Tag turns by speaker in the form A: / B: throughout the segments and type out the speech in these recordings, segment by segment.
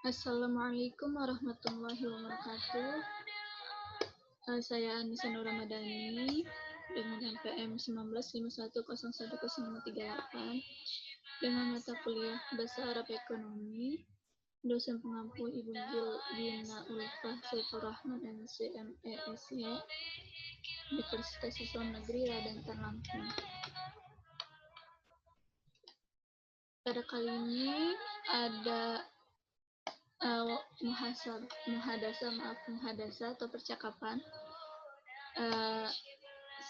A: Assalamualaikum warahmatullahi wabarakatuh. Saya Anissa Nur Ramadhani dengan NPM 1951010538 dengan mata kuliah Bahasa Arab Ekonomi. Dosen pengampu Ibu Gina Ulfah Saifur Rahman MCMESY Universitas Islam Negeri Raden Lampung. Pada kali ini ada muhadasa atau percakapan.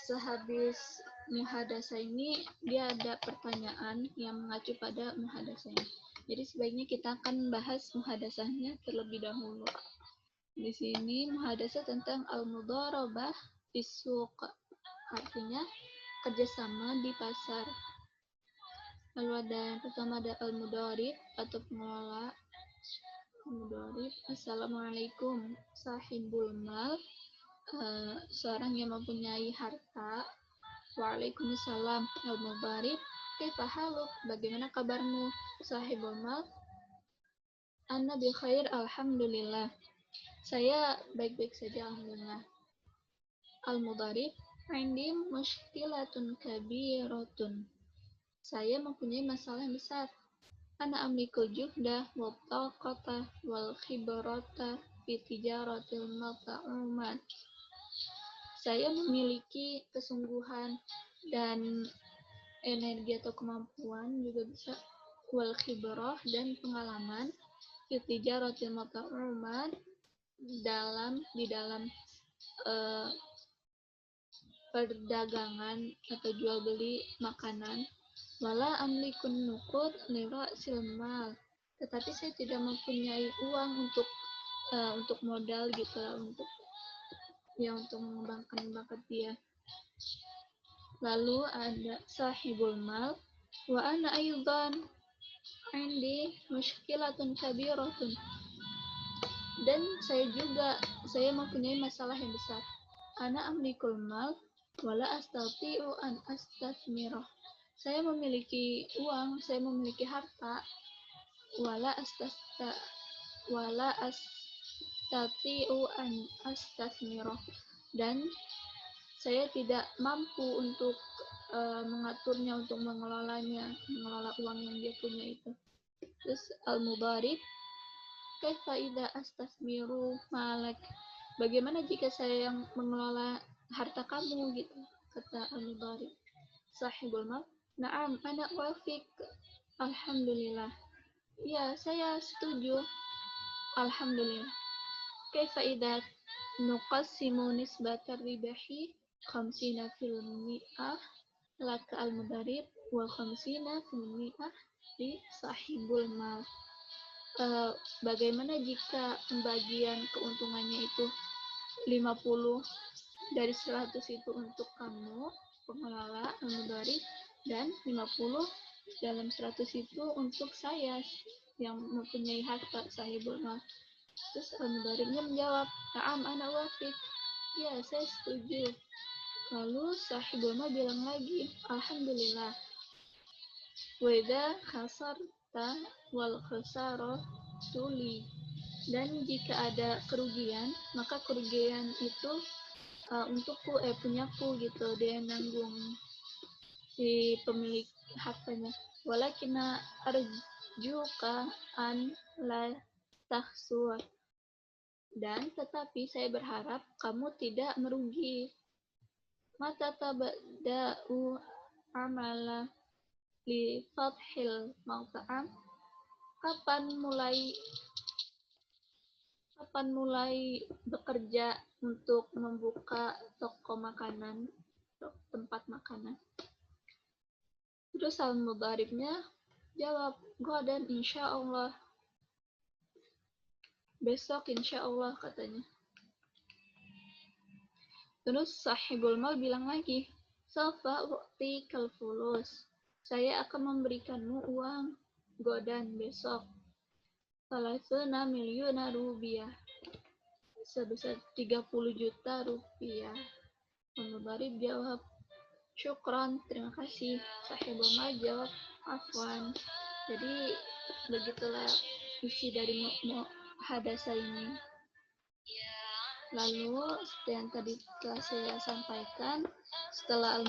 A: Sehabis muhadasa ini dia ada pertanyaan yang mengacu pada muhadasanya. Jadi sebaiknya kita akan bahas muhadasahnya terlebih dahulu. Di sini muhadasa tentang al-mudharabah fis-suq, artinya kerjasama di pasar. Lalu ada yang pertama ada al-mudharib atau pengelola. Mudharib. Assalamualaikum sahibul mal, seorang yang mempunyai harta. Waalaikumsalam al-mudharib. Kaifa haluk, bagaimana kabarmu sahibul mal? Ana bi khair alhamdulillah, saya baik-baik saja alhamdulillah. Al-mudharib. Indi mushkilatun kabiratun, saya mempunyai masalah yang besar. Ana amlikul juhda wal taqata wal khibrata fi tijaratil mata'umat. Saya memiliki kesungguhan dan energi atau kemampuan juga bisa, wal khibrah dan pengalaman, fi tijaratil mata'umat di dalam perdagangan atau jual beli makanan. Wala amlikun nuqud lira silmal, tetapi saya tidak mempunyai uang untuk modal gitu lah, untuk mengembangkan bakat dia. Lalu ada sahibul mal. Wa ana aydan indi mushkilatun kabiratun, dan saya mempunyai masalah yang besar. Ana amlikul mal wala astati'u an astathmirah, saya memiliki uang, saya memiliki harta, wala astati'u an astathmirah, dan saya tidak mampu untuk mengaturnya, untuk mengelola uang yang dia punya itu. Terus al-mudharib. Kaifa idza astathmiru malak, bagaimana jika saya yang mengelola harta kamu gitu, kata al-mudharib. Sahibul mal. Naam, ana wafik. Alhamdulillah. Ya, saya setuju. Alhamdulillah. Kaifa idza nuqassimu nisbatar ribahi 50% laka al-mudharib wa 50% li sahibul mal. Bagaimana jika pembagian keuntungannya itu 50 dari 100 itu untuk kamu pengelola al-mudharib, dan 50 dalam 100 itu untuk saya yang mempunyai harta sahibul mal. Terus al-mudharibnya menjawab, na'am ana wafik, ya saya setuju. Lalu sahibul mal bilang lagi, alhamdulillah. Wa idza khasarta wal khasarah tuli, dan jika ada kerugian, maka kerugian itu untukku, punyaku gitu, dia yang nanggung, si pemilik hartanya. Walakina arjuka an la tahsur, dan tetapi saya berharap kamu tidak merugi. Mata tabda'u amala li fathil mawta'am, kapan mulai bekerja untuk membuka toko makanan, tempat makanan. Terus al-mudharibnya jawab, godan insyaallah, besok insyaallah katanya. Terus sahibul mal bilang lagi, sawfa u'tikal fulus, saya akan memberikanmu uang, godan besok, 30 miliar rupiah, sebesar 30 juta rupiah. Al-mudharib jawab, syukran, terima kasih. Sahibul mal jawab, afwan. Jadi begitulah isi dari muhadasa ini. Lalu seperti yang tadi telah saya sampaikan, setelah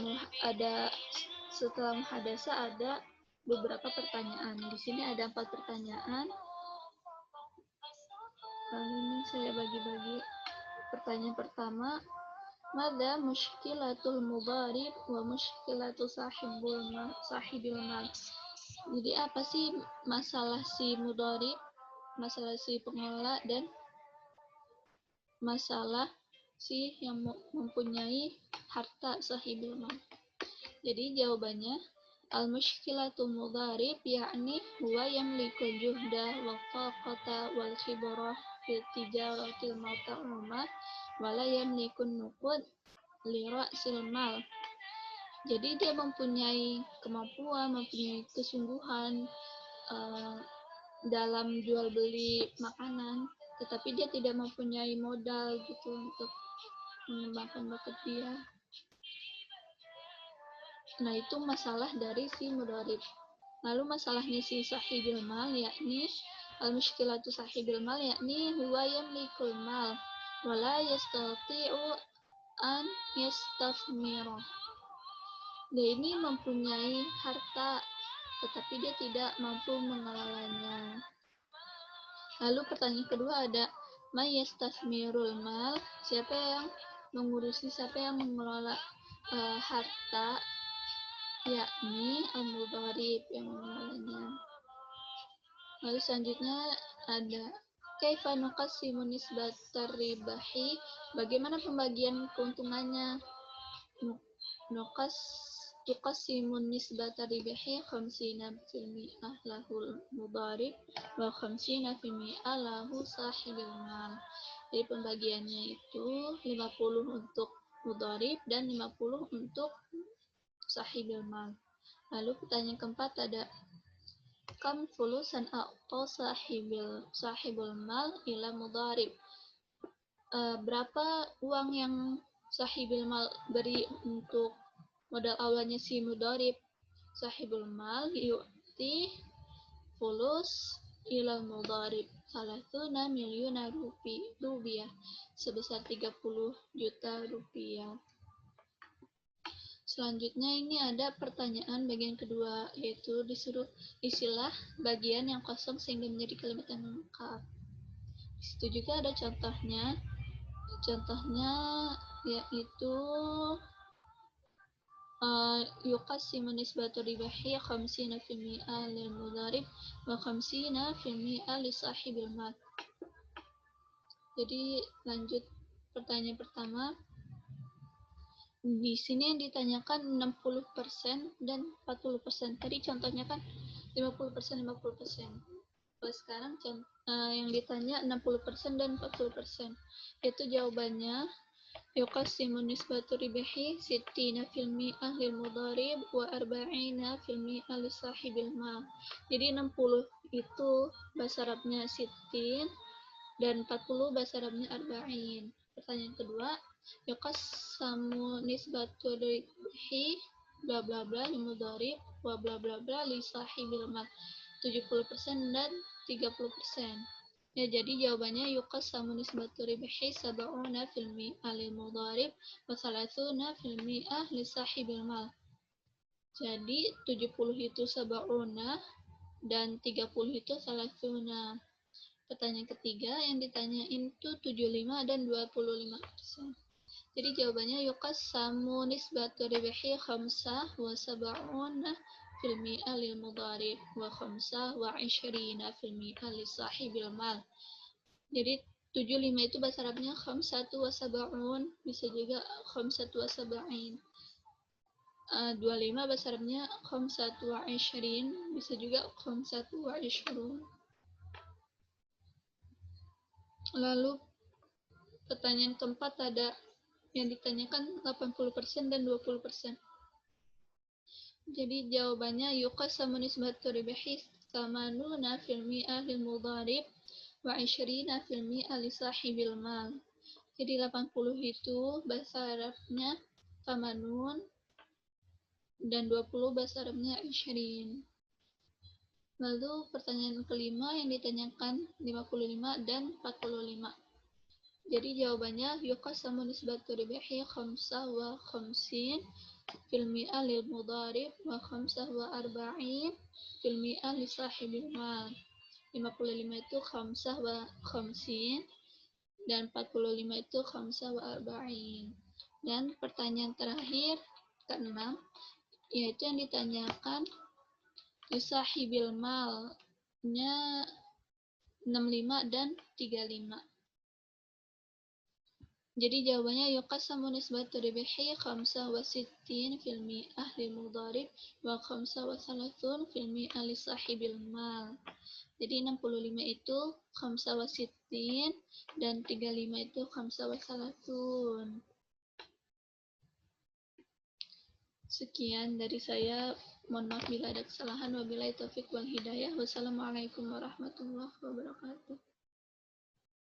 A: muhadasa ada beberapa pertanyaan. Di sini ada 4 pertanyaan. Lalu ini saya bagi-bagi. Pertanyaan pertama, mada mushkilatul mudharib wa mushkilatul sahibil mal. Jadi apa sih masalah si mudharib, masalah si pengelola, dan masalah si yang mempunyai harta sahibul mal. Jadi jawabannya al-mushkilatul mudharib yakni huwa yamlikul juhda wal taqata wal khibrah fi tijaratil muta'amah wala yamlikun nuqud li ra'sil mal. Jadi dia mempunyai kemampuan, mempunyai kesungguhan dalam jual beli makanan, tetapi dia tidak mempunyai modal gitu untuk mengembangkan bakat dia. Nah, itu masalah dari si mudharib. Lalu masalahnya si sahibil mal yakni al-mushkilatu sahibil mal yakni huwa yamlikul mal wala yastati'u an yastafmira. Dia ini mempunyai harta tetapi dia tidak mampu mengelolanya. Lalu pertanyaan kedua ada may yastafmirul mal, siapa yang mengurusi, siapa yang mengelola harta, yakni al-mudharib yang mengelolanya. Lalu selanjutnya ada kaifa nuqassimu nisbatar ribahi, bagaimana pembagian keuntungannya. Tuqassimu nisbatar ribahi 50% lahul mudharib wa 50% lahu sahibil mal. Jadi pembagiannya itu 50 untuk mudharib dan 50 untuk sahibil mal. Lalu pertanyaan keempat ada kam fulusan a'ta sahibul mal ila mudharib. Berapa uang yang sahibul mal beri untuk modal awalnya si mudharib? Sahibul mal yu'ti fulus ila mudharib 30 miliun rupiah, sebesar 30 juta rupiah. Selanjutnya ini ada pertanyaan bagian kedua, yaitu disuruh isilah bagian yang kosong sehingga menjadi kalimat yang lengkap. Di situ juga ada contohnya. Contohnya yaitu yuqassimu nisbatu ribahi 50% lil mudharib wa 50% li sahibil mal. Jadi lanjut pertanyaan pertama. Di sini yang ditanyakan 60% dan 40%. Tadi contohnya kan 50%. Kalau sekarang yang ditanya 60% dan 40%. Itu jawabannya yuqassimu nisbatu ribahi 60% lil mudharib wa 40% li sahibil mal. Jadi 60 itu bahasa Arabnya 60 dan 40 bahasa Arabnya 40. Pertanyaan kedua, yuqassamu nisbatu ribahi bla bla bla li mudharib wa bla bla bla li sahibil mal. 70% dan 30%. Ya, jadi jawabannya yuqassamu nisbatu ribahi 70% lil mudharib wa 30% li sahibil mal. Jadi 70 itu 70 dan 30 itu 30. Pertanyaan ketiga yang ditanyain itu 75 dan 25%. Jadi jawabannya yuqassamu nisbatu ribahi 5 wa 70% lil mudharib wa 25% li sahibil mal. Jadi 75 itu bahasa Arabnya 5 wa 70, bisa juga 5 wa 70. 25 bahasa Arabnya 5 wa 20, bisa juga 5 wa 20. Lalu pertanyaan keempat ada yang ditanyakan 80% dan 20%. Jadi jawabannya yuqassamu nisbatu ribahi 80% lil mudharib wa 20% li sahibil mal. Jadi 80 itu bahasa Arabnya tamanun dan 20 bahasa Arabnya 20. Lalu pertanyaan kelima yang ditanyakan 55 dan 45. Jadi jawabannya yuqasamu nisbatu ribihi khamsah wa khamsin fil mi'ah lil mudharib wa khamsah wa arba'in fil mi'ah li sahibil mal. 55 itu khamsah wa khamsin dan 45 itu khamsah wa arba'in. Dan pertanyaan terakhir keenam yaitu yang ditanyakan lisahibil malnya 65 dan 35. Jadi jawabannya yuqasamu nisbatu ribihi khamsah wa sittin fil mi'ah lil mudharib wa khamsah wa salatun fil mi'ah li sahibil mal. Jadi 65 itu khamsah wa sittin dan 35 itu khamsah wa salatun. Sekian dari saya. Mohon maaf bila ada kesalahan. Wabillahi taufiq wal hidayah. Wassalamualaikum warahmatullahi wabarakatuh.